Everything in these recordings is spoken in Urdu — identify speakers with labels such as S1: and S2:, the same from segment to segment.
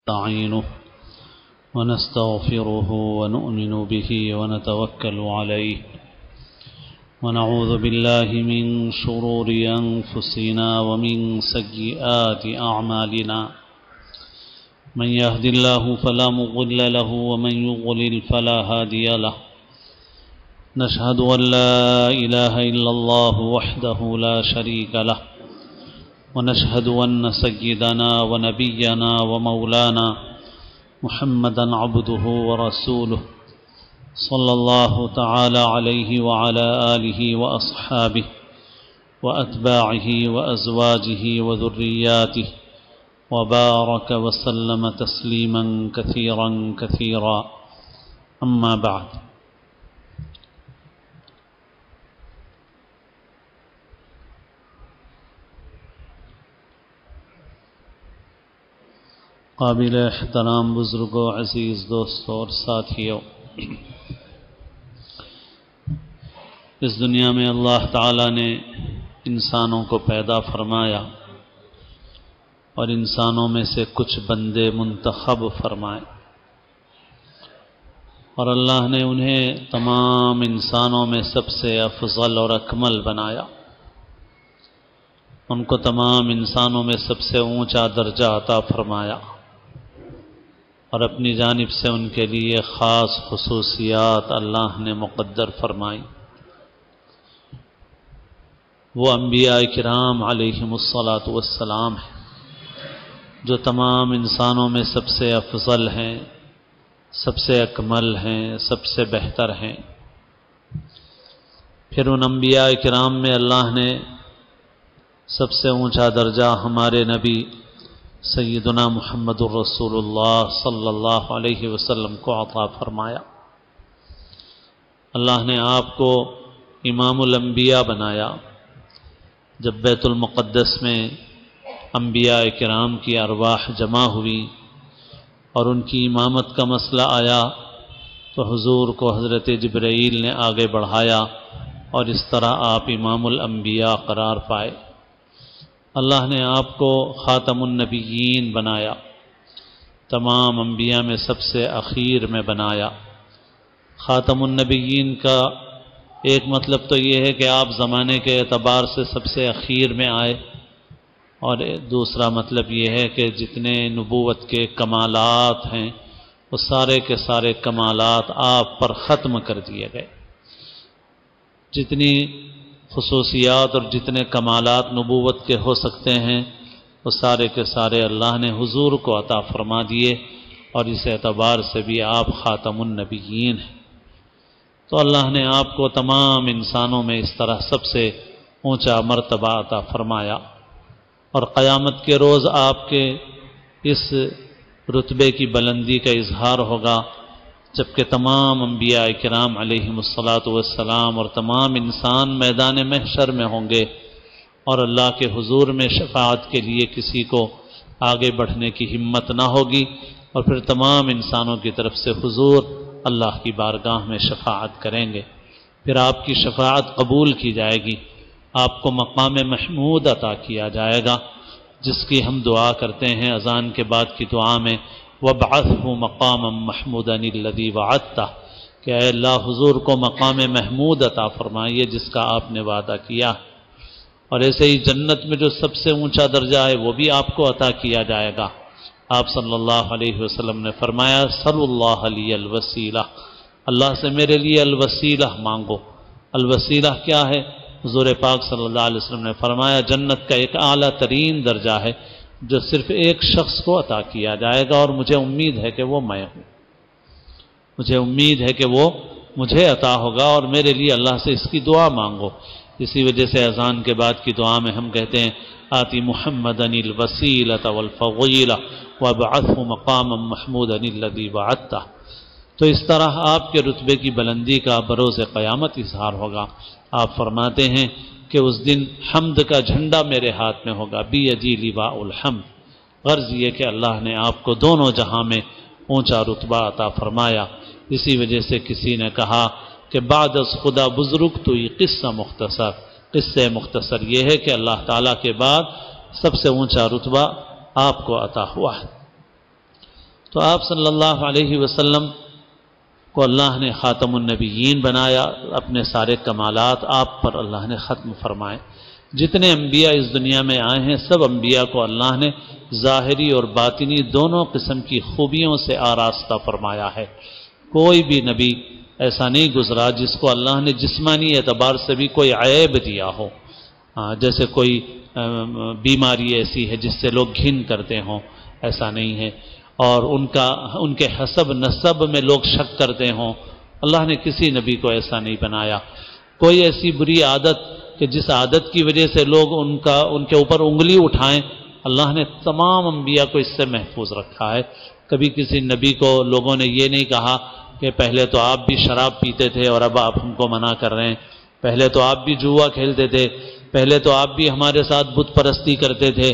S1: نستعينه ونستغفره ونؤمن به ونتوكل عليه ونعوذ بالله من شرور أنفسنا ومن سيئات أعمالنا من يهد الله فلا مضل له ومن يضلل فلا هادي له نشهد أن لا إله إلا الله وحده لا شريك له ونشهد أن سيدنا ونبينا ومولانا محمدا عبده ورسوله صلى الله تعالى عليه وعلى آله وأصحابه وأتباعه وأزواجه وذرياته وبارك وسلم تسليما كثيرا كثيرا أما بعد. قابل احترام بزرگوں، عزیز دوستوں اور ساتھیوں، اس دنیا میں اللہ تعالیٰ نے انسانوں کو پیدا فرمایا اور انسانوں میں سے کچھ بندے منتخب فرمائے، اور اللہ نے انہیں تمام انسانوں میں سب سے افضل اور اکمل بنایا، ان کو تمام انسانوں میں سب سے اونچا درجہ عطا فرمایا اور اپنی جانب سے ان کے لیے خاص خصوصیات اللہ نے مقدر فرمائی۔ وہ انبیاء کرام علیہم الصلاۃ ہیں جو تمام انسانوں میں سب سے افضل ہیں، سب سے اکمل ہیں، سب سے بہتر ہیں۔ پھر ان انبیاء کرام میں اللہ نے سب سے اونچا درجہ ہمارے نبی سیدنا محمد الرسول اللہ صلی اللہ علیہ وسلم کو عطا فرمایا۔ اللہ نے آپ کو امام الانبیاء بنایا۔ جب بیت المقدس میں انبیاء کرام کی ارواح جمع ہوئی اور ان کی امامت کا مسئلہ آیا تو حضور کو حضرت جبرائیل نے آگے بڑھایا اور اس طرح آپ امام الانبیاء قرار پائے۔ اللہ نے آپ کو خاتم النبیین بنایا، تمام انبیاء میں سب سے اخیر میں بنایا۔ خاتم النبیین کا ایک مطلب تو یہ ہے کہ آپ زمانے کے اعتبار سے سب سے اخیر میں آئے، اور دوسرا مطلب یہ ہے کہ جتنے نبوت کے کمالات ہیں وہ سارے کے سارے کمالات آپ پر ختم کر دیے گئے۔ جتنی خصوصیات اور جتنے کمالات نبوت کے ہو سکتے ہیں وہ سارے کے سارے اللہ نے حضور کو عطا فرما دیے، اور اس اعتبار سے بھی آپ خاتم النبیین ہیں۔ تو اللہ نے آپ کو تمام انسانوں میں اس طرح سب سے اونچا مرتبہ عطا فرمایا، اور قیامت کے روز آپ کے اس رتبے کی بلندی کا اظہار ہوگا جبکہ تمام انبیاء کرام علیہم الصلاۃ اور تمام انسان میدان محشر میں ہوں گے، اور اللہ کے حضور میں شفاعت کے لیے کسی کو آگے بڑھنے کی ہمت نہ ہوگی، اور پھر تمام انسانوں کی طرف سے حضور اللہ کی بارگاہ میں شفاعت کریں گے۔ پھر آپ کی شفاعت قبول کی جائے گی، آپ کو مقام محمود عطا کیا جائے گا، جس کی ہم دعا کرتے ہیں اذان کے بعد کی دعا میں، وَابْعَثْهُ مَقَامًا مَحْمُودًا الَّذِي وَعَدتَّهُ، کہ اے اللہ حضور کو مقام محمود عطا فرمائیے جس کا آپ نے وعدہ کیا۔ اور ایسے ہی جنت میں جو سب سے اونچا درجہ ہے وہ بھی آپ کو عطا کیا جائے گا۔ آپ صلی اللہ علیہ وسلم نے فرمایا صلی اللہ علیہ الوسیلہ، اللہ سے میرے لیے الوسیلہ مانگو۔ الوسیلہ کیا ہے؟ حضور پاک صلی اللہ علیہ وسلم نے فرمایا جنت کا ایک اعلیٰ ترین درجہ ہے جو صرف ایک شخص کو عطا کیا جائے گا، اور مجھے امید ہے کہ وہ میں ہوں، مجھے امید ہے کہ وہ مجھے عطا ہوگا، اور میرے لیے اللہ سے اس کی دعا مانگو۔ اسی وجہ سے اذان کے بعد کی دعا میں ہم کہتے ہیں آتی محمدا الوسیلۃ والفضیلہ وابعثہ مقاما محمودا الذی وعدتہ۔ تو اس طرح آپ کے رتبے کی بلندی کا بروز قیامت اظہار ہوگا۔ آپ فرماتے ہیں کہ اس دن حمد کا جھنڈا میرے ہاتھ میں ہوگا، بیدی لواء الحمد۔ غرض یہ کہ اللہ نے آپ کو دونوں جہاں میں اونچا رتبہ عطا فرمایا۔ اسی وجہ سے کسی نے کہا کہ بعد از خدا بزرگ تو یہ قصہ مختصر یہ ہے کہ اللہ تعالیٰ کے بعد سب سے اونچا رتبہ آپ کو عطا ہوا ہے۔ تو آپ صلی اللہ علیہ وسلم کو اللہ نے خاتم النبیین بنایا، اپنے سارے کمالات آپ پر اللہ نے ختم فرمائے۔ جتنے انبیاء اس دنیا میں آئے ہیں سب انبیاء کو اللہ نے ظاہری اور باطنی دونوں قسم کی خوبیوں سے آراستہ فرمایا ہے۔ کوئی بھی نبی ایسا نہیں گزرا جس کو اللہ نے جسمانی اعتبار سے بھی کوئی عیب دیا ہو، جیسے کوئی بیماری ایسی ہے جس سے لوگ گھن کرتے ہوں، ایسا نہیں ہے، اور ان کے حسب نسب میں لوگ شک کرتے ہوں، اللہ نے کسی نبی کو ایسا نہیں بنایا۔ کوئی ایسی بری عادت کہ جس عادت کی وجہ سے لوگ ان کے اوپر انگلی اٹھائیں، اللہ نے تمام انبیاء کو اس سے محفوظ رکھا ہے۔ کبھی کسی نبی کو لوگوں نے یہ نہیں کہا کہ پہلے تو آپ بھی شراب پیتے تھے اور اب آپ ہم کو منع کر رہے ہیں، پہلے تو آپ بھی جوا کھیلتے تھے، پہلے تو آپ بھی ہمارے ساتھ بت پرستی کرتے تھے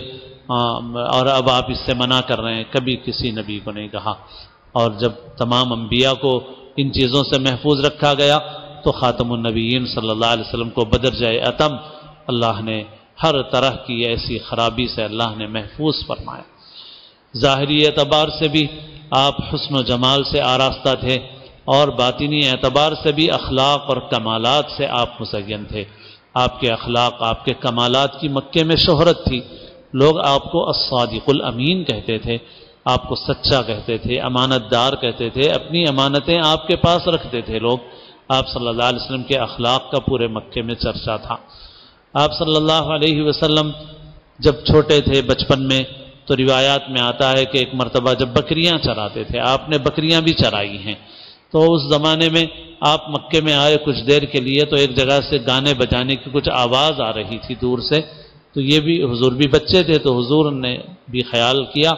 S1: اور اب آپ اس سے منع کر رہے ہیں، کبھی کسی نبی کو نہیں کہا۔ اور جب تمام انبیاء کو ان چیزوں سے محفوظ رکھا گیا تو خاتم النبیین صلی اللہ علیہ وسلم کو بدرجہ اتم اللہ نے ہر طرح کی ایسی خرابی سے اللہ نے محفوظ فرمایا۔ ظاہری اعتبار سے بھی آپ حسن و جمال سے آراستہ تھے اور باطنی اعتبار سے بھی اخلاق اور کمالات سے آپ مزین تھے۔ آپ کے اخلاق، آپ کے کمالات کی مکے میں شہرت تھی، لوگ آپ کو الصادق الامین کہتے تھے، آپ کو سچا کہتے تھے، امانت دار کہتے تھے، اپنی امانتیں آپ کے پاس رکھتے تھے لوگ۔ آپ صلی اللہ علیہ وسلم کے اخلاق کا پورے مکے میں چرچا تھا۔ آپ صلی اللہ علیہ وسلم جب چھوٹے تھے بچپن میں تو روایات میں آتا ہے کہ ایک مرتبہ جب بکریاں چراتے تھے، آپ نے بکریاں بھی چرائی ہیں، تو اس زمانے میں آپ مکے میں آئے کچھ دیر کے لیے تو ایک جگہ سے گانے بجانے کی کچھ آواز آ رہی تھی دور سے، تو یہ بھی حضور بھی بچے تھے تو حضور نے بھی خیال کیا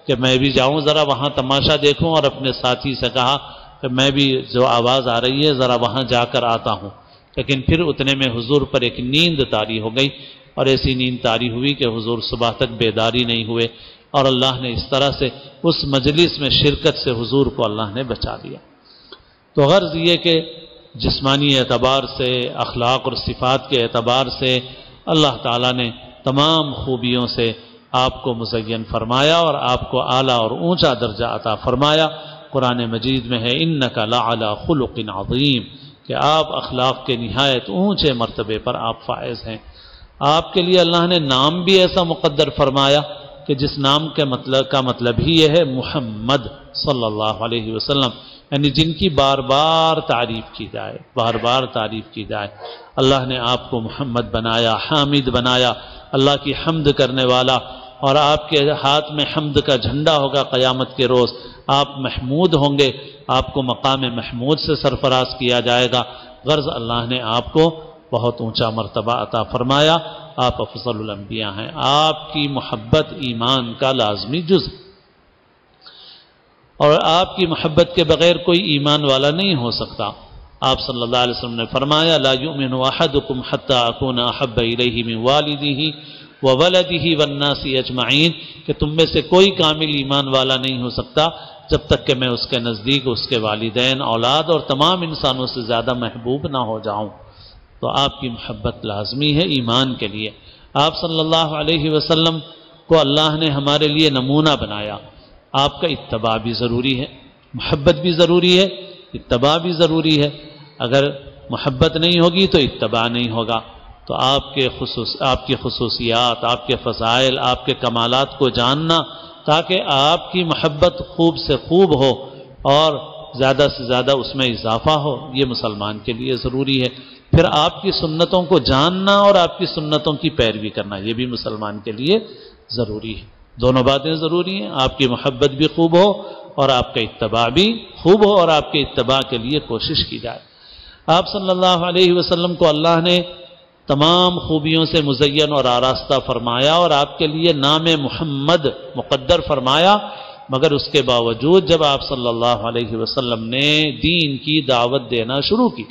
S1: کہ میں بھی جاؤں ذرا وہاں تماشا دیکھوں، اور اپنے ساتھی سے کہا کہ میں بھی جو آواز آ رہی ہے ذرا وہاں جا کر آتا ہوں۔ لیکن پھر اتنے میں حضور پر ایک نیند طاری ہو گئی، اور ایسی نیند طاری ہوئی کہ حضور صبح تک بیداری نہیں ہوئے، اور اللہ نے اس طرح سے اس مجلس میں شرکت سے حضور کو اللہ نے بچا دیا۔ تو غرض یہ کہ جسمانی اعتبار سے، اخلاق اور صفات کے اعتبار سے اللہ تعالیٰ نے تمام خوبیوں سے آپ کو مزین فرمایا اور آپ کو اعلیٰ اور اونچا درجہ عطا فرمایا۔ قرآن مجید میں ہے اِنَّكَ لَعَلَىٰ خُلُقٍ عَظِيمٍ، کہ آپ اخلاق کے نہایت اونچے مرتبے پر آپ فائز ہیں۔ آپ کے لیے اللہ نے نام بھی ایسا مقدر فرمایا کہ جس نام کا مطلب ہی یہ ہے محمد صلی اللہ علیہ وسلم، یعنی جن کی بار بار تعریف کی جائے، بار بار تعریف کی جائے۔ اللہ نے آپ کو محمد بنایا، حامد بنایا، اللہ کی حمد کرنے والا، اور آپ کے ہاتھ میں حمد کا جھنڈا ہوگا قیامت کے روز، آپ محمود ہوں گے، آپ کو مقام محمود سے سرفراز کیا جائے گا۔ غرض اللہ نے آپ کو بہت اونچا مرتبہ عطا فرمایا، آپ افضل الانبیاء ہیں، آپ کی محبت ایمان کا لازمی جز، اور آپ کی محبت کے بغیر کوئی ایمان والا نہیں ہو سکتا۔ آپ صلی اللہ علیہ وسلم نے فرمایا لا یؤمن احدکم حتی اکون احب الیہ من والدہ وولدہ والناس اجمعین، کہ تم میں سے کوئی کامل ایمان والا نہیں ہو سکتا جب تک کہ میں اس کے نزدیک اس کے والدین، اولاد اور تمام انسانوں سے زیادہ محبوب نہ ہو جاؤں۔ تو آپ کی محبت لازمی ہے ایمان کے لیے۔ آپ صلی اللہ علیہ وسلم کو اللہ نے ہمارے لیے نمونہ بنایا، آپ کا اتباع بھی ضروری ہے، محبت بھی ضروری ہے، اتباع بھی ضروری ہے۔ اگر محبت نہیں ہوگی تو اتباع نہیں ہوگا۔ تو آپ کی خصوصیات، آپ کے فضائل، آپ کے کمالات کو جاننا تاکہ آپ کی محبت خوب سے خوب ہو اور زیادہ سے زیادہ اس میں اضافہ ہو، یہ مسلمان کے لیے ضروری ہے۔ پھر آپ کی سنتوں کو جاننا اور آپ کی سنتوں کی پیروی کرنا، یہ بھی مسلمان کے لیے ضروری ہے۔ دونوں باتیں ضروری ہیں، آپ کی محبت بھی خوب ہو اور آپ کا اتباع بھی خوب ہو، اور آپ کے اتباع کے لیے کوشش کی جائے۔ آپ صلی اللہ علیہ وسلم کو اللہ نے تمام خوبیوں سے مزین اور آراستہ فرمایا اور آپ کے لیے نام محمد مقدر فرمایا، مگر اس کے باوجود جب آپ صلی اللہ علیہ وسلم نے دین کی دعوت دینا شروع کی،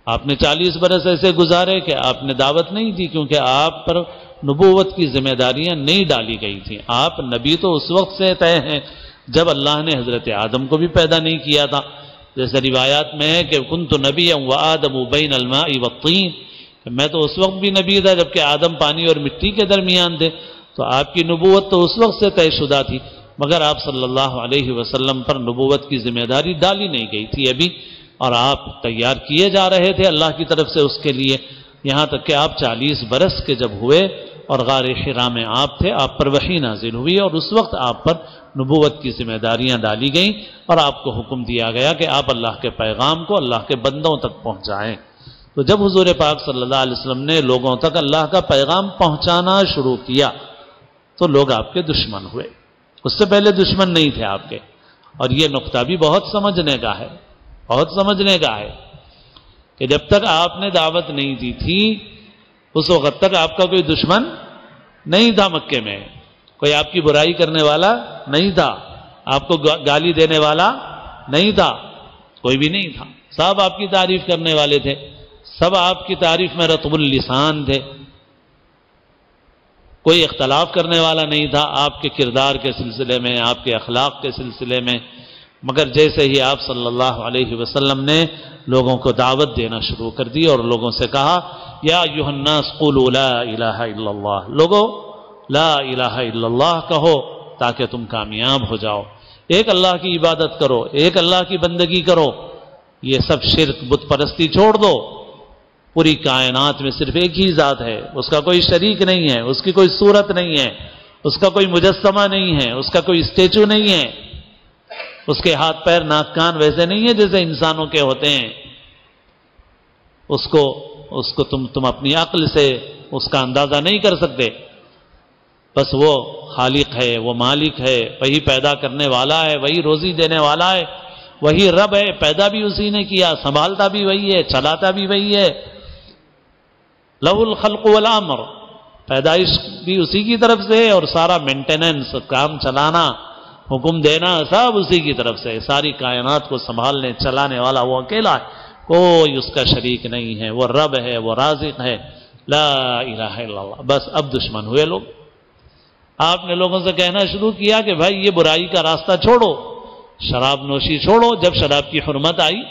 S1: آپ نے 40 برس ایسے گزارے کہ آپ نے دعوت نہیں دی، کیونکہ آپ پر نبوت کی ذمہ داریاں نہیں ڈالی گئی تھیں۔ آپ نبی تو اس وقت سے طے ہیں جب اللہ نے حضرت آدم کو بھی پیدا نہیں کیا تھا، جیسے روایات میں ہے کہ کنت نبیا وآدم بین الماء والطین، کہ میں تو اس وقت بھی نبی تھا جبکہ آدم پانی اور مٹی کے درمیان تھے۔ تو آپ کی نبوت تو اس وقت سے طے شدہ تھی، مگر آپ صلی اللہ علیہ وسلم پر نبوت کی ذمہ داری ڈالی نہیں گئی تھی ابھی، اور آپ تیار کیے جا رہے تھے اللہ کی طرف سے اس کے لیے، یہاں تک کہ آپ 40 برس کے جب ہوئے اور غار حرا میں آپ تھے، آپ پر وحی نازل ہوئی اور اس وقت آپ پر نبوت کی ذمہ داریاں ڈالی گئیں اور آپ کو حکم دیا گیا کہ آپ اللہ کے پیغام کو اللہ کے بندوں تک پہنچائیں۔ تو جب حضور پاک صلی اللہ علیہ وسلم نے لوگوں تک اللہ کا پیغام پہنچانا شروع کیا تو لوگ آپ کے دشمن ہوئے، اس سے پہلے دشمن نہیں تھے آپ کے۔ اور یہ نقطہ بھی بہت سمجھنے کا ہے، بہت سمجھنے کا ہے کہ جب تک آپ نے دعوت نہیں دی تھی اس وقت تک آپ کا کوئی دشمن نہیں تھا، مکے میں کوئی آپ کی برائی کرنے والا نہیں تھا، آپ کو گالی دینے والا نہیں تھا، کوئی بھی نہیں تھا، سب آپ کی تعریف کرنے والے تھے، سب آپ کی تعریف میں رطب اللسان تھے، کوئی اختلاف کرنے والا نہیں تھا آپ کے کردار کے سلسلے میں، آپ کے اخلاق کے سلسلے میں۔ مگر جیسے ہی آپ صلی اللہ علیہ وسلم نے لوگوں کو دعوت دینا شروع کر دی اور لوگوں سے کہا یا ایھا الناس قولوا لا الہ الا اللہ، لوگوں لا الہ الا اللہ کہو تاکہ تم کامیاب ہو جاؤ، ایک اللہ کی عبادت کرو، ایک اللہ کی بندگی کرو، یہ سب شرک بت پرستی چھوڑ دو، پوری کائنات میں صرف ایک ہی ذات ہے، اس کا کوئی شریک نہیں ہے، اس کی کوئی صورت نہیں ہے، اس کا کوئی مجسمہ نہیں ہے، اس کا کوئی اسٹیچو نہیں ہے، اس کے ہاتھ پیر ناک کان ویسے نہیں ہیں جیسے انسانوں کے ہوتے ہیں، اس کو تم اپنی عقل سے اس کا اندازہ نہیں کر سکتے، بس وہ خالق ہے، وہ مالک ہے، وہی پیدا کرنے والا ہے، وہی روزی دینے والا ہے، وہی رب ہے، پیدا بھی اسی نے کیا، سنبھالتا بھی وہی ہے، چلاتا بھی وہی ہے، لہ الخلق والامر، پیدائش بھی اسی کی طرف سے ہے اور سارا مینٹیننس، کام چلانا، حکم دینا سب اسی کی طرف سے، ساری کائنات کو سنبھالنے چلانے والا وہ اکیلا ہے، کوئی اس کا شریک نہیں ہے، وہ رب ہے، وہ رازق ہے، لا الہ الا اللہ۔ بس اب دشمن ہوئے لوگ، آپ نے لوگوں سے کہنا شروع کیا کہ بھائی یہ برائی کا راستہ چھوڑو، شراب نوشی چھوڑو، جب شراب کی حرمت آئی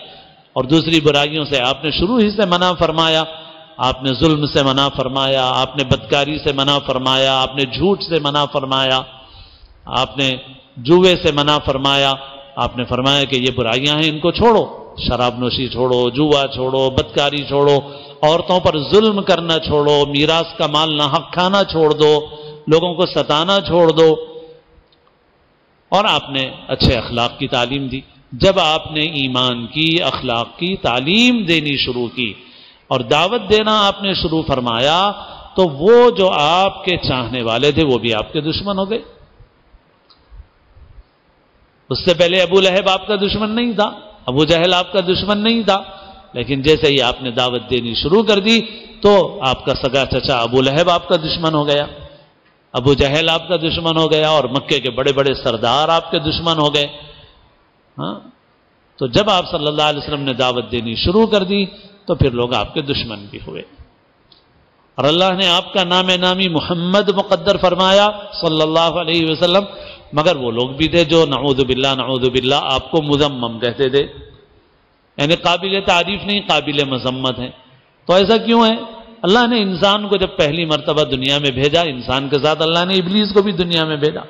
S1: اور دوسری برائیوں سے آپ نے شروع ہی سے منع فرمایا، آپ نے ظلم سے منع فرمایا، آپ نے بدکاری سے منع فرمایا، آپ نے جھوٹ سے منع فرمایا، آپ نے جوے سے منع فرمایا، آپ نے فرمایا کہ یہ برائیاں ہیں ان کو چھوڑو، شراب نوشی چھوڑو، جوا چھوڑو، بدکاری چھوڑو، عورتوں پر ظلم کرنا چھوڑو، میراث کا مال ناحق کھانا چھوڑ دو، لوگوں کو ستانا چھوڑ دو، اور آپ نے اچھے اخلاق کی تعلیم دی۔ جب آپ نے ایمان کی، اخلاق کی تعلیم دینی شروع کی اور دعوت دینا آپ نے شروع فرمایا تو وہ جو آپ کے چاہنے والے تھے وہ بھی آپ کے دشمن ہو گئے۔ اس سے پہلے ابو لہب آپ کا دشمن نہیں تھا، ابو جہل آپ کا دشمن نہیں تھا، لیکن جیسے ہی آپ نے دعوت دینی شروع کر دی تو آپ کا سگا چچا ابو لہب آپ کا دشمن ہو گیا، ابو جہل آپ کا دشمن ہو گیا، اور مکے کے بڑے بڑے سردار آپ کے دشمن ہو گئے۔ ہاں، تو جب آپ صلی اللہ علیہ وسلم نے دعوت دینی شروع کر دی تو پھر لوگ آپ کے دشمن بھی ہوئے، اور اللہ نے آپ کا نام نامی محمد مقدر فرمایا صلی اللہ علیہ وسلم، مگر وہ لوگ بھی تھے جو نعوذ باللہ آپ کو مذمم کہتے تھے، یعنی قابل تعریف نہیں، قابل مذمت ہیں۔ تو ایسا کیوں ہے؟ اللہ نے انسان کو جب پہلی مرتبہ دنیا میں بھیجا، انسان کے ساتھ اللہ نے ابلیس کو بھی دنیا میں بھیجا،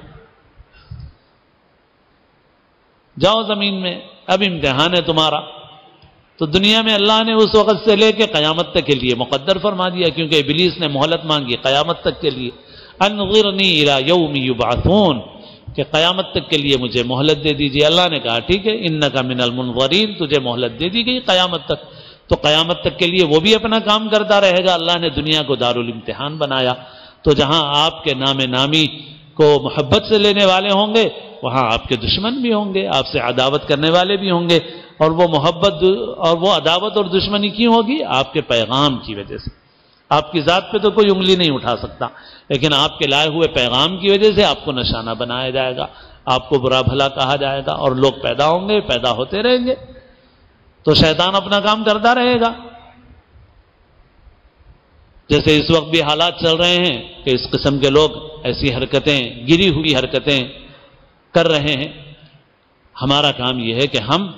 S1: جاؤ زمین میں، اب امتحان ہے تمہارا۔ تو دنیا میں اللہ نے اس وقت سے لے کے قیامت تک کے لیے مقدر فرما دیا، کیونکہ ابلیس نے مہلت مانگی قیامت تک کے لیے، انظرنی الی یوم یبعثون، کہ قیامت تک کے لیے مجھے مہلت دے دیجیے۔ اللہ نے کہا ٹھیک ہے، انک من المنظرین، تجھے مہلت دے دی گئی قیامت تک، تو قیامت تک کے لیے وہ بھی اپنا کام کرتا رہے گا۔ اللہ نے دنیا کو دارالامتحان بنایا، تو جہاں آپ کے نام نامی کو محبت سے لینے والے ہوں گے وہاں آپ کے دشمن بھی ہوں گے، آپ سے عداوت کرنے والے بھی ہوں گے، اور وہ محبت اور وہ عداوت اور دشمنی کیوں ہوگی؟ آپ کے پیغام کی وجہ سے۔ آپ کی ذات پہ تو کوئی انگلی نہیں اٹھا سکتا، لیکن آپ کے لائے ہوئے پیغام کی وجہ سے آپ کو نشانہ بنایا جائے گا، آپ کو برا بھلا کہا جائے گا، اور لوگ پیدا ہوں گے، پیدا ہوتے رہیں گے، تو شیطان اپنا کام کرتا رہے گا۔ جیسے اس وقت بھی حالات چل رہے ہیں کہ اس قسم کے لوگ ایسی حرکتیں، گری ہوئی حرکتیں کر رہے ہیں۔ ہمارا کام یہ ہے کہ ہم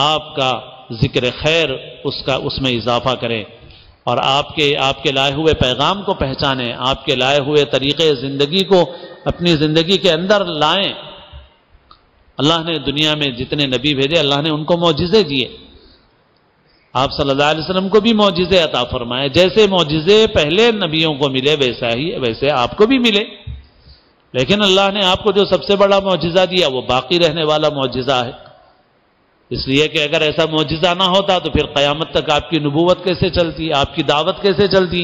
S1: آپ کا ذکر خیر اس میں اضافہ کریں، اور آپ کے لائے ہوئے پیغام کو پہچانیں، آپ کے لائے ہوئے طریقے زندگی کو اپنی زندگی کے اندر لائیں، اللہ نے دنیا میں جتنے نبی بھیجے اللہ نے ان کو معجزے دیے. آپ صلی اللہ علیہ وسلم کو بھی معجزے عطا فرمائے. جیسے معجزے پہلے نبیوں کو ملے ویسے آپ کو بھی ملے. لیکن اللہ نے آپ کو جو سب سے بڑا معجزہ دیا وہ باقی رہنے والا معجزہ ہے. اس لیے کہ اگر ایسا معجزہ نہ ہوتا تو پھر قیامت تک آپ کی نبوت کیسے چلتی, آپ کی دعوت کیسے چلتی؟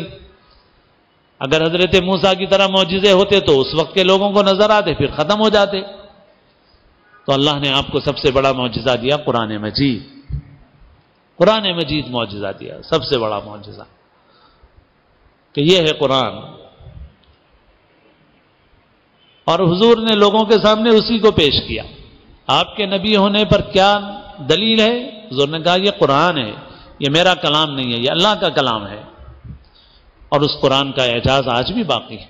S1: اگر حضرت موسیٰ کی طرح معجزے ہوتے تو اس وقت کے لوگوں کو نظر آتے, پھر ختم ہو جاتے. تو اللہ نے آپ کو سب سے بڑا معجزہ دیا قرآن مجید. قرآن مجید معجزہ دیا, سب سے بڑا معجزہ کہ یہ ہے قرآن. اور حضور نے لوگوں کے سامنے اسی کو پیش کیا. آپ کے نبی ہونے پر کیا دلیل ہے؟ حضور نے کہا یہ قرآن ہے, یہ میرا کلام نہیں ہے, یہ اللہ کا کلام ہے. اور اس قرآن کا اعجاز آج بھی باقی ہے.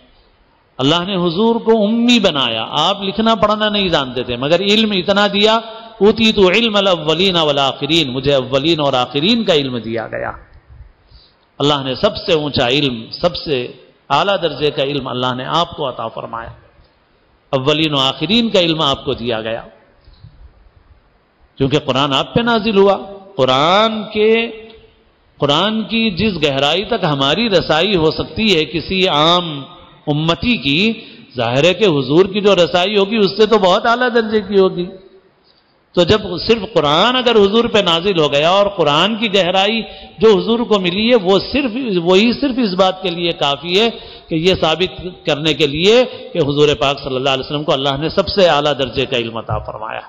S1: اللہ نے حضور کو امی بنایا. آپ لکھنا پڑھنا نہیں جانتے تھے مگر علم اتنا دیا, اوتیت علم الاولین والآخرین, مجھے اولین اور آخرین کا علم دیا گیا. اللہ نے سب سے اونچا علم, سب سے اعلیٰ درجے کا علم اللہ نے آپ کو عطا فرمایا. اولین و آخرین کا علم آپ کو دیا گیا کیونکہ قرآن آپ پہ نازل ہوا. قرآن کی جس گہرائی تک ہماری رسائی ہو سکتی ہے کسی عام امتی کی, ظاہر ہے کہ حضور کی جو رسائی ہوگی اس سے تو بہت اعلیٰ درجے کی ہوگی. تو جب صرف قرآن اگر حضور پہ نازل ہو گیا اور قرآن کی گہرائی جو حضور کو ملی ہے وہی صرف اس بات کے لیے کافی ہے کہ یہ ثابت کرنے کے لیے کہ حضور پاک صلی اللہ علیہ وسلم کو اللہ نے سب سے اعلیٰ درجے کا علم عطا فرمایا,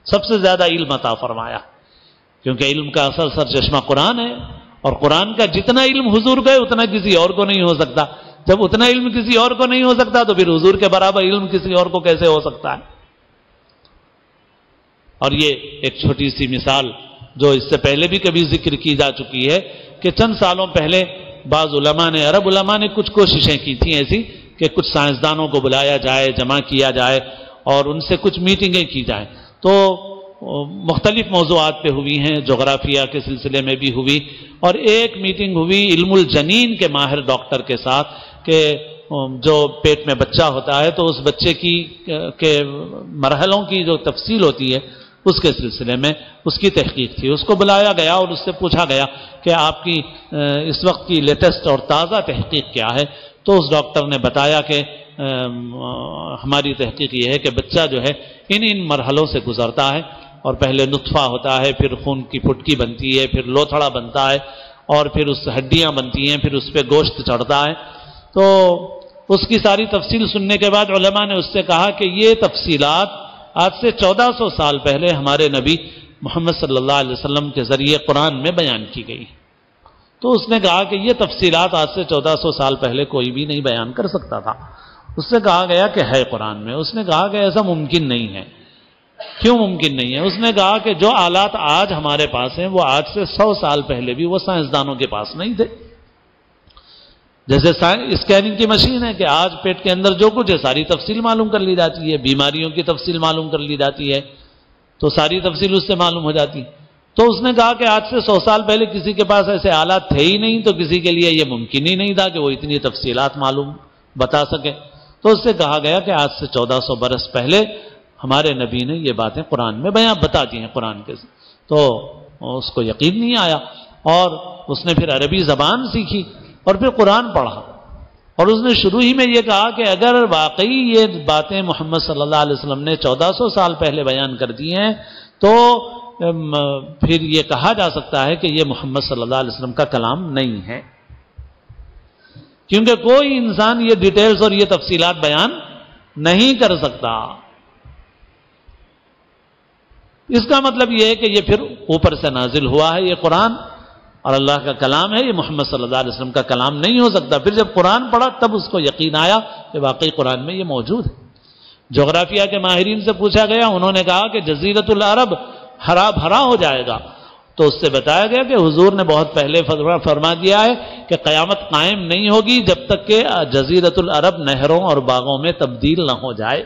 S1: سب سے زیادہ علم عطا فرمایا. کیونکہ علم کا اصل سرچشمہ قرآن ہے, اور قرآن کا جتنا علم حضور کا ہے اتنا کسی اور کو نہیں ہو سکتا. جب اتنا علم کسی اور کو نہیں ہو سکتا تو پھر حضور کے برابر علم کسی اور کو کیسے ہو سکتا ہے؟ اور یہ ایک چھوٹی سی مثال جو اس سے پہلے بھی کبھی ذکر کی جا چکی ہے کہ چند سالوں پہلے بعض علماء نے, عرب علماء نے کچھ کوششیں کی تھیں ایسی کہ کچھ سائنسدانوں کو بلایا جائے, جمع کیا جائے اور ان سے کچھ میٹنگیں کی جائیں. تو مختلف موضوعات پہ ہوئی ہیں, جغرافیہ کے سلسلے میں بھی ہوئی, اور ایک میٹنگ ہوئی علم الجنین کے ماہر ڈاکٹر کے ساتھ کہ جو پیٹ میں بچہ ہوتا ہے تو اس بچے کے مرحلوں کی جو تفصیل ہوتی ہے اس کے سلسلے میں اس کی تحقیق تھی. اس کو بلایا گیا اور اس سے پوچھا گیا کہ آپ کی اس وقت کی لیٹسٹ اور تازہ تحقیق کیا ہے؟ تو اس ڈاکٹر نے بتایا کہ ہماری تحقیق یہ ہے کہ بچہ جو ہے ان مرحلوں سے گزرتا ہے, اور پہلے نطفہ ہوتا ہے, پھر خون کی پھٹکی بنتی ہے, پھر لوتھڑا بنتا ہے, اور پھر اس سے ہڈیاں بنتی ہیں, پھر اس پہ گوشت چڑھتا ہے. تو اس کی ساری تفصیل سننے کے بعد علماء نے اس سے کہا کہ یہ تفصیلات آج سے 1400 سال پہلے ہمارے نبی محمد صلی اللہ علیہ وسلم کے ذریعے قرآن میں بیان کی گئی. تو اس نے کہا کہ یہ تفصیلات آج سے 1400 سال پہلے کوئی بھی نہیں بیان کر سکتا تھا. اس سے کہا گیا کہ ہے قرآن میں. اس نے کہا کہ ایسا ممکن نہیں ہے. کیوں ممکن نہیں ہے؟ اس نے کہا کہ جو آلات آج ہمارے پاس ہیں وہ آج سے 100 سال پہلے بھی وہ سائنسدانوں کے پاس نہیں تھے. جیسے اسکیننگ کی مشین ہے کہ آج پیٹ کے اندر جو کچھ ہے ساری تفصیل معلوم کر لی جاتی ہے, بیماریوں کی تفصیل معلوم کر لی جاتی ہے, تو ساری تفصیل اس سے معلوم ہو جاتی. تو اس نے کہا کہ آج سے 100 سال پہلے کسی کے پاس ایسے آلات تھے ہی نہیں, تو کسی کے لیے یہ ممکن ہی نہیں تھا کہ وہ اتنی تفصیلات معلوم بتا سکے. تو اس سے کہا گیا کہ آج سے 1400 برس پہلے ہمارے نبی نے یہ باتیں قرآن میں بیان بتا دی ہیں قرآن کے. تو اس کو یقین نہیں آیا, اور اس نے پھر عربی زبان سیکھی اور پھر قرآن پڑھا, اور اس نے شروع ہی میں یہ کہا کہ اگر واقعی یہ باتیں محمد صلی اللہ علیہ وسلم نے 1400 سال پہلے بیان کر دی ہیں تو پھر یہ کہا جا سکتا ہے کہ یہ محمد صلی اللہ علیہ وسلم کا کلام نہیں ہے, کیونکہ کوئی انسان یہ ڈیٹیلز اور یہ تفصیلات بیان نہیں کر سکتا. اس کا مطلب یہ ہے کہ یہ پھر اوپر سے نازل ہوا ہے یہ قرآن, اور اللہ کا کلام ہے, یہ محمد صلی اللہ علیہ وسلم کا کلام نہیں ہو سکتا. پھر جب قرآن پڑھا تب اس کو یقین آیا کہ واقعی قرآن میں یہ موجود ہے. جغرافیہ کے ماہرین سے پوچھا گیا, انہوں نے کہا کہ جزیرۃ العرب ہرا بھرا ہو جائے گا. تو اس سے بتایا گیا کہ حضور نے بہت پہلے فرما دیا ہے کہ قیامت قائم نہیں ہوگی جب تک کہ جزیرۃ العرب نہروں اور باغوں میں تبدیل نہ ہو جائے.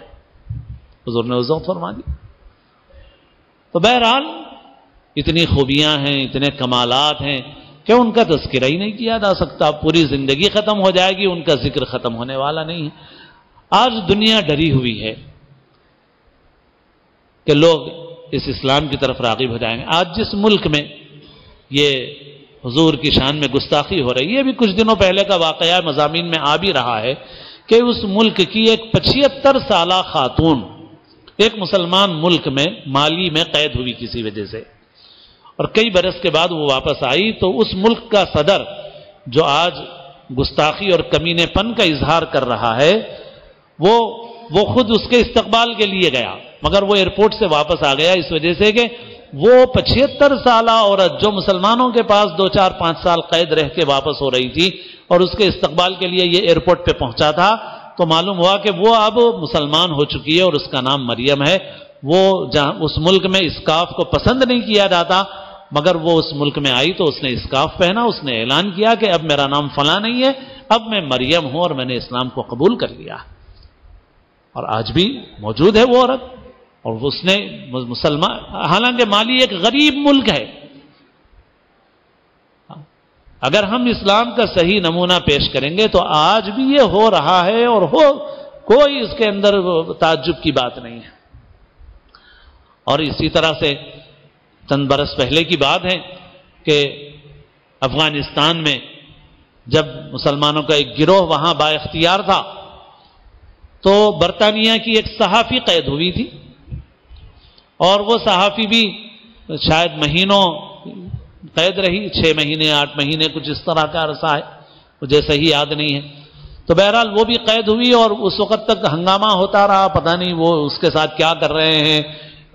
S1: حضور نے اس وقت فرما دیا. تو بہرحال اتنی خوبیاں ہیں, اتنے کمالات ہیں کہ ان کا تذکرہ ہی نہیں کیا جا سکتا. پوری زندگی ختم ہو جائے گی, ان کا ذکر ختم ہونے والا نہیں ہے. آج دنیا ڈری ہوئی ہے, کہ لوگ اس اسلام کی طرف راغب ہو جائیں گے۔ آج جس ملک میں یہ حضور کی شان میں گستاخی ہو رہی ہے، یہ بھی کچھ دنوں پہلے کا واقعہ مضامین میں آ بھی رہا ہے کہ اس ملک کی ایک 75 سالہ خاتون ایک مسلمان ملک میں مالی میں قید ہوئی کسی وجہ سے، اور کئی برس کے بعد وہ واپس آئی، تو اس ملک کا صدر جو آج گستاخی اور کمینے پن کا اظہار کر رہا ہے، وہ خود اس کے استقبال کے لیے گیا، مگر وہ ایئرپورٹ سے واپس آ گیا اس وجہ سے کہ وہ 75 سالہ عورت جو مسلمانوں کے پاس 2-4-5 سال قید رہ کے واپس ہو رہی تھی اور اس کے استقبال کے لیے یہ ایئرپورٹ پہ پہنچا تھا، تو معلوم ہوا کہ وہ اب مسلمان ہو چکی ہے اور اس کا نام مریم ہے۔ وہ جہاں اس ملک میں اسکارف کو پسند نہیں کیا جاتا، مگر وہ اس ملک میں آئی تو اس نے اسکارف پہنا، اس نے اعلان کیا کہ اب میرا نام فلاں نہیں ہے، اب میں مریم ہوں اور میں نے اسلام کو قبول کر لیا۔ اور آج بھی موجود ہے وہ عورت، اور اس نے مسلمان، حالانکہ مالی ایک غریب ملک ہے، اگر ہم اسلام کا صحیح نمونہ پیش کریں گے تو آج بھی یہ ہو رہا ہے، اور کوئی اس کے اندر تعجب کی بات نہیں ہے۔ اور اسی طرح سے چند برس پہلے کی بات ہے کہ افغانستان میں جب مسلمانوں کا ایک گروہ وہاں با اختیار تھا تو برطانیہ کی ایک صحافی قید ہوئی تھی، اور وہ صحافی بھی شاید مہینوں قید رہی، 6 مہینے 8 مہینے کچھ اس طرح کا عرصہ ہے، مجھے صحیح یاد نہیں ہے۔ تو بہرحال وہ بھی قید ہوئی اور اس وقت تک ہنگامہ ہوتا رہا، پتہ نہیں وہ اس کے ساتھ کیا کر رہے ہیں،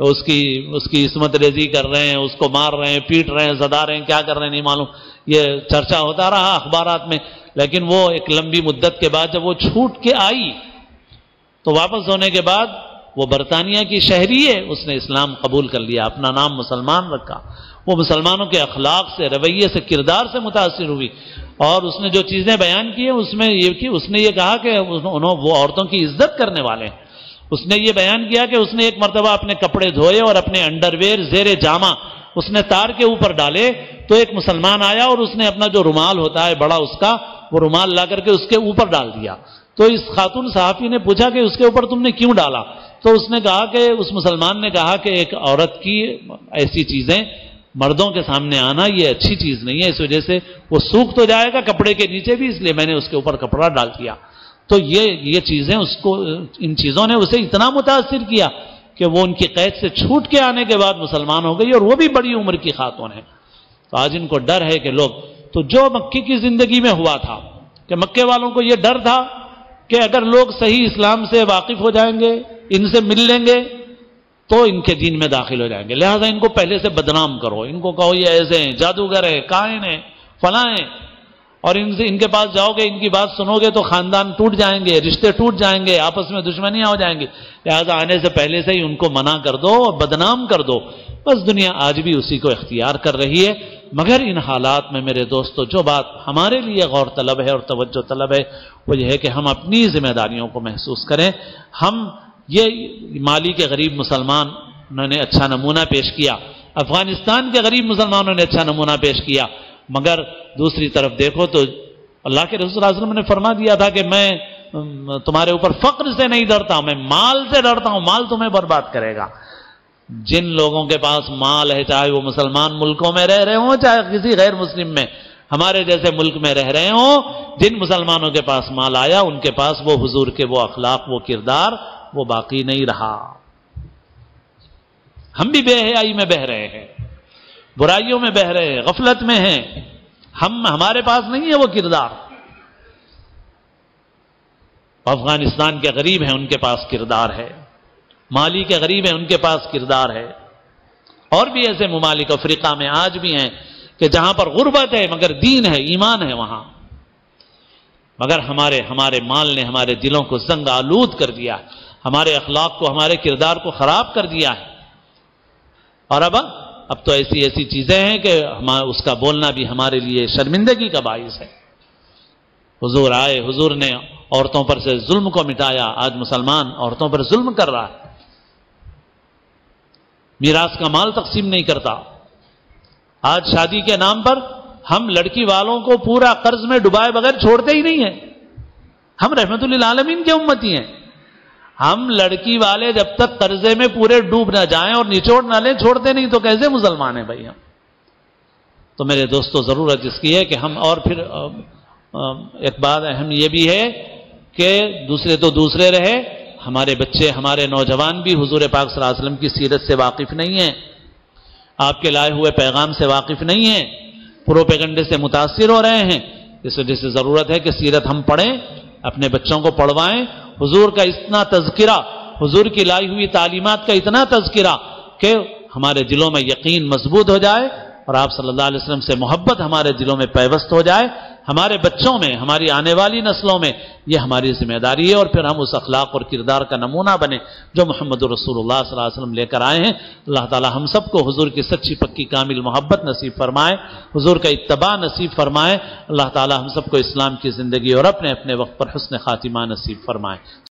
S1: اس کی عصمت ریزی کر رہے ہیں، اس کو مار رہے ہیں، پیٹ رہے ہیں، زدا رہے ہیں، کیا کر رہے ہیں نہیں معلوم، یہ چرچا ہوتا رہا اخبارات میں۔ لیکن وہ ایک لمبی مدت کے بعد جب وہ چھوٹ کے آئی تو واپس ہونے کے بعد وہ برطانیہ کی شہری ہے، اس نے اسلام قبول کر لیا، اپنا نام مسلمان رکھا۔ وہ مسلمانوں کے اخلاق سے، رویے سے، کردار سے متاثر ہوئی، اور اس نے جو چیزیں بیان کی ہیں اس نے یہ کہا کہ وہ عورتوں کی عزت کرنے والے ہیں۔ اس نے یہ بیان کیا کہ اس نے ایک مرتبہ اپنے کپڑے دھوئے اور اپنے انڈرویئر زیر جامہ اس نے تار کے اوپر ڈالے، تو ایک مسلمان آیا اور اس نے اپنا جو رومال ہوتا ہے بڑا اس کا، وہ رومال لا کر کے اس کے اوپر ڈال دیا۔ تو اس خاتون صحافی نے پوچھا کہ اس کے اوپر تم نے کیوں ڈالا؟ تو اس نے کہا کہ اس مسلمان نے کہا کہ ایک عورت کی ایسی چیزیں مردوں کے سامنے آنا یہ اچھی چیز نہیں ہے، اس وجہ سے وہ سوکھ تو جائے گا کپڑے کے نیچے بھی، اس لیے میں نے اس کے اوپر کپڑا ڈال دیا۔ تو یہ چیزیں ان چیزوں نے اسے اتنا متاثر کیا کہ وہ ان کی قید سے چھوٹ کے آنے کے بعد مسلمان ہو گئی، اور وہ بھی بڑی عمر کی خاتون ہے۔ تو آج ان کو ڈر ہے کہ لوگ، تو جو مکے کی زندگی میں ہوا تھا کہ مکے والوں کو یہ ڈر تھا کہ اگر لوگ صحیح اسلام سے واقف ہو جائیں گے، ان سے مل لیں گے تو ان کے دین میں داخل ہو جائیں گے، لہذا ان کو پہلے سے بدنام کرو، ان کو کہو یہ ایسے ہیں، جادوگر ہے، کاہن ہیں، فلاں ہیں، اور ان کے پاس جاؤ گے، ان کی بات سنو گے تو خاندان ٹوٹ جائیں گے، رشتے ٹوٹ جائیں گے، آپس میں دشمنیاں ہو جائیں گی، لہذا آنے سے پہلے سے ہی ان کو منع کر دو اور بدنام کر دو۔ بس دنیا آج بھی اسی کو اختیار کر رہی ہے، مگر ان حالات میں میرے دوستو جو بات ہمارے لیے غور طلب ہے اور توجہ طلب ہے وہ یہ ہے کہ ہم اپنی ذمہ داریوں کو محسوس کریں۔ ہم یہ مالی کے غریب مسلمانوں نے اچھا نمونہ پیش کیا، افغانستان کے غریب مسلمانوں نے اچھا نمونہ پیش کیا، مگر دوسری طرف دیکھو تو اللہ کے رسول صلی اللہ علیہ وسلم نے فرما دیا تھا کہ میں تمہارے اوپر فقر سے نہیں ڈرتا، میں مال سے ڈرتا ہوں، مال تمہیں برباد کرے گا۔ جن لوگوں کے پاس مال ہے، چاہے وہ مسلمان ملکوں میں رہ رہے ہوں چاہے کسی غیر مسلم میں، ہمارے جیسے ملک میں رہ رہے ہوں، جن مسلمانوں کے پاس مال آیا ان کے پاس وہ حضور کے وہ اخلاق، وہ کردار وہ باقی نہیں رہا۔ ہم بھی بے حیائی میں بہہ رہے ہیں، برائیوں میں بہہ رہے ہیں، غفلت میں ہیں، ہمارے پاس نہیں ہے وہ کردار۔ افغانستان کے غریب ہیں، ان کے پاس کردار ہے، مالی کے غریب ہیں، ان کے پاس کردار ہے، اور بھی ایسے ممالک افریقہ میں آج بھی ہیں کہ جہاں پر غربت ہے مگر دین ہے، ایمان ہے وہاں، مگر ہمارے مال نے ہمارے دلوں کو زنگ آلود کر دیا، ہمارے اخلاق کو، ہمارے کردار کو خراب کر دیا ہے۔ اور اب تو ایسی چیزیں ہیں کہ اس کا بولنا بھی ہمارے لیے شرمندگی کا باعث ہے۔ حضور آئے، حضور نے عورتوں پر سے ظلم کو مٹایا، آج مسلمان عورتوں پر ظلم کر رہا ہے، میراث کا مال تقسیم نہیں کرتا۔ آج شادی کے نام پر ہم لڑکی والوں کو پورا قرض میں ڈبائے بغیر چھوڑتے ہی نہیں ہیں۔ ہم رحمت للعالمین کے امتی ہیں، ہم لڑکی والے جب تک قرضے میں پورے ڈوب نہ جائیں اور نچوڑ نہ لیں چھوڑتے نہیں تو کیسے مسلمان ہیں بھائی ہم؟ تو میرے دوستو ضرورت اس کی ہے کہ ہم، اور پھر ایک بات اہم یہ بھی ہے کہ دوسرے تو دوسرے رہے، ہمارے بچے، ہمارے نوجوان بھی حضور پاک صلی اللہ علیہ وسلم کی سیرت سے واقف نہیں ہیں، آپ کے لائے ہوئے پیغام سے واقف نہیں ہیں، پروپیگنڈے سے متاثر ہو رہے ہیں۔ اس وجہ سے ضرورت ہے کہ سیرت ہم پڑھیں، اپنے بچوں کو پڑھوائیں، حضور کا اتنا تذکرہ، حضور کی لائی ہوئی تعلیمات کا اتنا تذکرہ کہ ہمارے دلوں میں یقین مضبوط ہو جائے اور آپ صلی اللہ علیہ وسلم سے محبت ہمارے دلوں میں پیوست ہو جائے، ہمارے بچوں میں، ہماری آنے والی نسلوں میں یہ ہماری ذمہ داری ہے، اور پھر ہم اس اخلاق اور کردار کا نمونہ بنیں جو محمد رسول اللہ صلی اللہ علیہ وسلم لے کر آئے ہیں۔ اللہ تعالی ہم سب کو حضور کی سچی پکی کامل محبت نصیب فرمائے، حضور کا اتباع نصیب فرمائے۔ اللہ تعالی ہم سب کو اسلام کی زندگی اور اپنے اپنے وقت پر حسن خاتمہ نصیب فرمائے۔